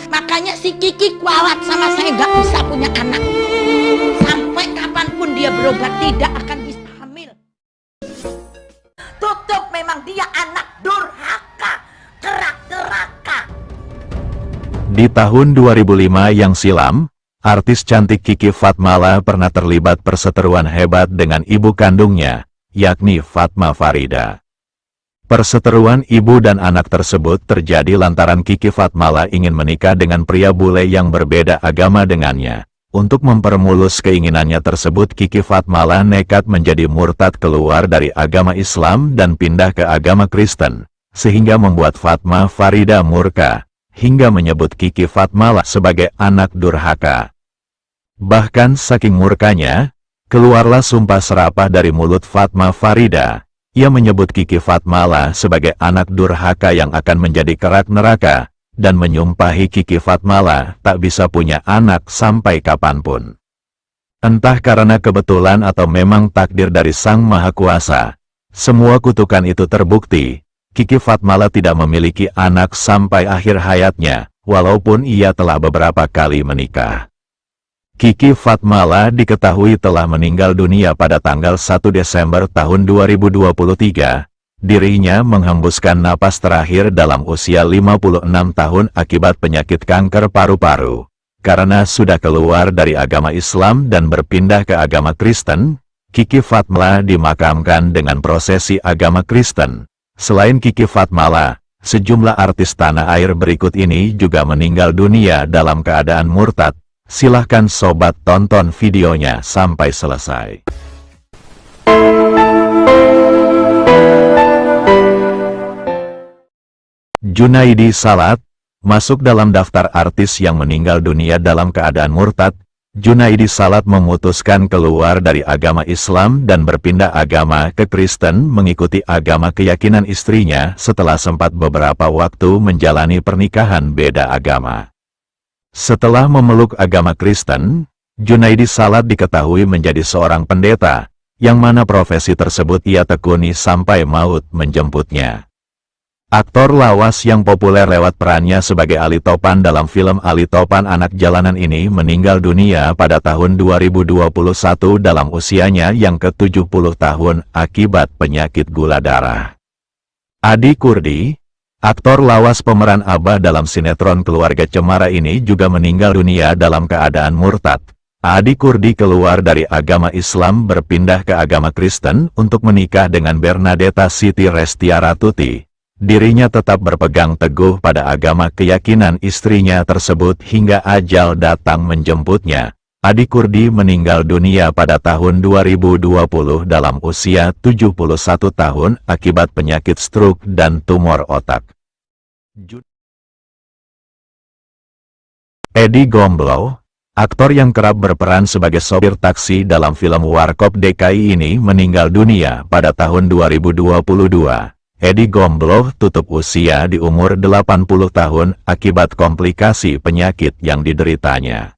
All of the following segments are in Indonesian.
Makanya si Kiki kualat sama saya nggak bisa punya anak. Sampai kapanpun dia berobat tidak akan bisa hamil. Tutup, memang dia anak durhaka, kerak-keraka. Di tahun 2005 yang silam, artis cantik Kiki Fatmala pernah terlibat perseteruan hebat dengan ibu kandungnya, yakni Fatma Farida. Perseteruan ibu dan anak tersebut terjadi lantaran Kiki Fatmala ingin menikah dengan pria bule yang berbeda agama dengannya. Untuk mempermulus keinginannya tersebut, Kiki Fatmala nekat menjadi murtad keluar dari agama Islam dan pindah ke agama Kristen, sehingga membuat Fatma Farida murka, hingga menyebut Kiki Fatmala sebagai anak durhaka. Bahkan saking murkanya, keluarlah sumpah serapah dari mulut Fatma Farida. Ia menyebut Kiki Fatmala sebagai anak durhaka yang akan menjadi kerak neraka, dan menyumpahi Kiki Fatmala tak bisa punya anak sampai kapanpun. Entah karena kebetulan atau memang takdir dari Sang Maha Kuasa, semua kutukan itu terbukti. Kiki Fatmala tidak memiliki anak sampai akhir hayatnya, walaupun ia telah beberapa kali menikah. Kiki Fatmala diketahui telah meninggal dunia pada tanggal 1 Desember tahun 2023. Dirinya menghembuskan napas terakhir dalam usia 56 tahun akibat penyakit kanker paru-paru. Karena sudah keluar dari agama Islam dan berpindah ke agama Kristen, Kiki Fatmala dimakamkan dengan prosesi agama Kristen. Selain Kiki Fatmala, sejumlah artis tanah air berikut ini juga meninggal dunia dalam keadaan murtad. Silahkan sobat tonton videonya sampai selesai. Junaidi Salat masuk dalam daftar artis yang meninggal dunia dalam keadaan murtad. Junaidi Salat memutuskan keluar dari agama Islam dan berpindah agama ke Kristen mengikuti agama keyakinan istrinya setelah sempat beberapa waktu menjalani pernikahan beda agama. Setelah memeluk agama Kristen, Junaidi Salat diketahui menjadi seorang pendeta, yang mana profesi tersebut ia tekuni sampai maut menjemputnya. Aktor lawas yang populer lewat perannya sebagai Ali Topan dalam film Ali Topan Anak Jalanan ini meninggal dunia pada tahun 2021 dalam usianya yang ke-70 tahun akibat penyakit gula darah. Adi Kurdi, aktor lawas pemeran Abah dalam sinetron Keluarga Cemara ini juga meninggal dunia dalam keadaan murtad. Adi Kurdi keluar dari agama Islam berpindah ke agama Kristen untuk menikah dengan Bernadetta Siti Restiaratuti. Dirinya tetap berpegang teguh pada agama keyakinan istrinya tersebut hingga ajal datang menjemputnya. Adi Kurdi meninggal dunia pada tahun 2020 dalam usia 71 tahun akibat penyakit stroke dan tumor otak. Edi Gombloh, aktor yang kerap berperan sebagai sopir taksi dalam film Warkop DKI ini meninggal dunia pada tahun 2022. Edi Gombloh tutup usia di umur 80 tahun akibat komplikasi penyakit yang dideritanya.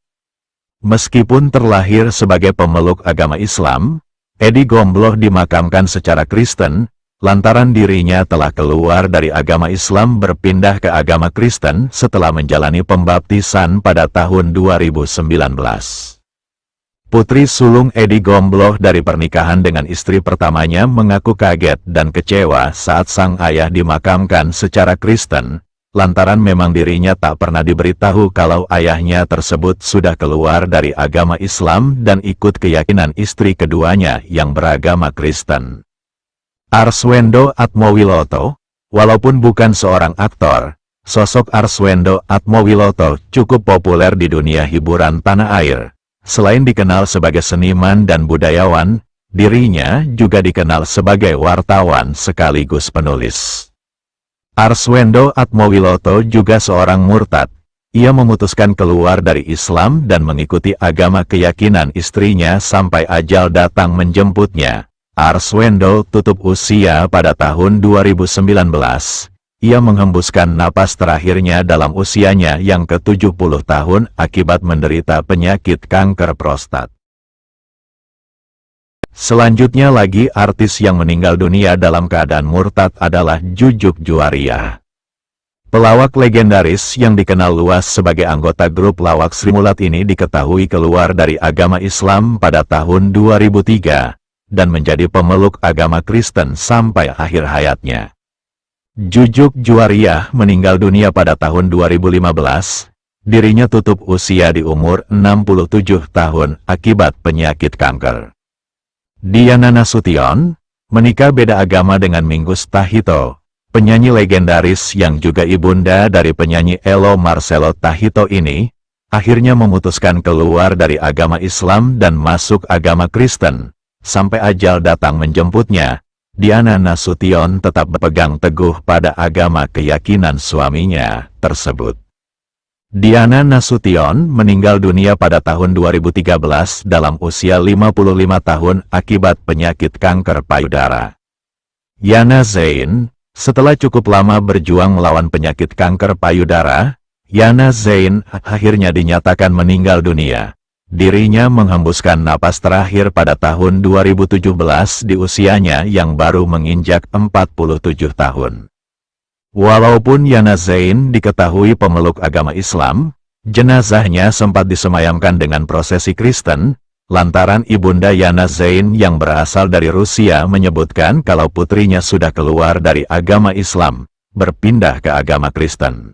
Meskipun terlahir sebagai pemeluk agama Islam, Edi Gombloh dimakamkan secara Kristen, lantaran dirinya telah keluar dari agama Islam berpindah ke agama Kristen setelah menjalani pembaptisan pada tahun 2019. Putri sulung Edi Gombloh dari pernikahan dengan istri pertamanya mengaku kaget dan kecewa saat sang ayah dimakamkan secara Kristen, lantaran memang dirinya tak pernah diberitahu kalau ayahnya tersebut sudah keluar dari agama Islam dan ikut keyakinan istri keduanya yang beragama Kristen. Arswendo Atmowiloto, walaupun bukan seorang aktor, sosok Arswendo Atmowiloto cukup populer di dunia hiburan tanah air. Selain dikenal sebagai seniman dan budayawan, dirinya juga dikenal sebagai wartawan sekaligus penulis. Arswendo Atmowiloto juga seorang murtad. Ia memutuskan keluar dari Islam dan mengikuti agama keyakinan istrinya sampai ajal datang menjemputnya. Arswendo tutup usia pada tahun 2019. Ia menghembuskan napas terakhirnya dalam usianya yang ke-70 tahun akibat menderita penyakit kanker prostat. Selanjutnya lagi artis yang meninggal dunia dalam keadaan murtad adalah Jujuk Juwaria. Pelawak legendaris yang dikenal luas sebagai anggota grup lawak Sri Mulat ini diketahui keluar dari agama Islam pada tahun 2003 dan menjadi pemeluk agama Kristen sampai akhir hayatnya. Jujuk Juwariah meninggal dunia pada tahun 2015. Dirinya tutup usia di umur 67 tahun akibat penyakit kanker. Diana Nasution menikah beda agama dengan Mingus Tahito, penyanyi legendaris yang juga ibunda dari penyanyi Elo Marcelo Tahito ini, akhirnya memutuskan keluar dari agama Islam dan masuk agama Kristen. Sampai ajal datang menjemputnya, Diana Nasution tetap berpegang teguh pada agama keyakinan suaminya tersebut. Diana Nasution meninggal dunia pada tahun 2013 dalam usia 55 tahun akibat penyakit kanker payudara. Yana Zain, setelah cukup lama berjuang melawan penyakit kanker payudara, Yana Zain akhirnya dinyatakan meninggal dunia. Dirinya menghembuskan napas terakhir pada tahun 2017 di usianya yang baru menginjak 47 tahun. Walaupun Yana Zain diketahui pemeluk agama Islam, jenazahnya sempat disemayamkan dengan prosesi Kristen, lantaran ibunda Yana Zain yang berasal dari Rusia menyebutkan kalau putrinya sudah keluar dari agama Islam, berpindah ke agama Kristen.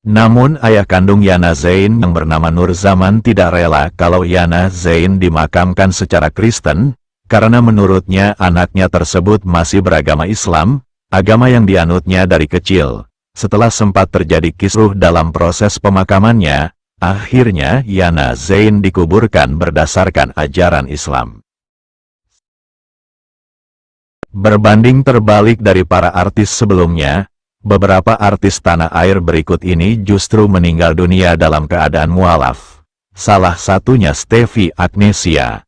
Namun ayah kandung Yana Zain yang bernama Nur Zaman tidak rela kalau Yana Zain dimakamkan secara Kristen, karena menurutnya anaknya tersebut masih beragama Islam, agama yang dianutnya dari kecil. Setelah sempat terjadi kisruh dalam proses pemakamannya, akhirnya Yana Zain dikuburkan berdasarkan ajaran Islam. Berbanding terbalik dari para artis sebelumnya, beberapa artis tanah air berikut ini justru meninggal dunia dalam keadaan mualaf. Salah satunya Stevie Agnesia.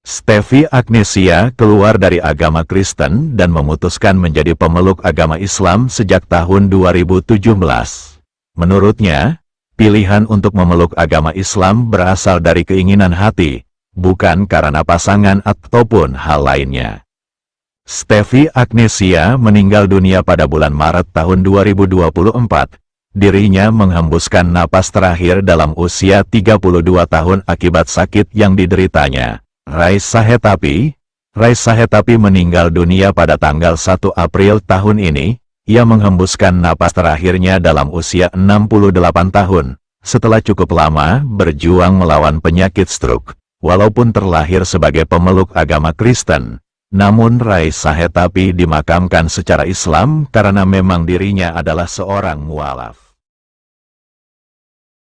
Stevie Agnesia keluar dari agama Kristen dan memutuskan menjadi pemeluk agama Islam sejak tahun 2017. Menurutnya, pilihan untuk memeluk agama Islam berasal dari keinginan hati, bukan karena pasangan ataupun hal lainnya. Stevie Agnesia meninggal dunia pada bulan Maret tahun 2024. Dirinya menghembuskan napas terakhir dalam usia 32 tahun akibat sakit yang dideritanya. Raisa Hetapi meninggal dunia pada tanggal 1 April tahun ini. Ia menghembuskan napas terakhirnya dalam usia 68 tahun, setelah cukup lama berjuang melawan penyakit stroke. Walaupun terlahir sebagai pemeluk agama Kristen, namun Raisa Hetapi dimakamkan secara Islam karena memang dirinya adalah seorang mualaf.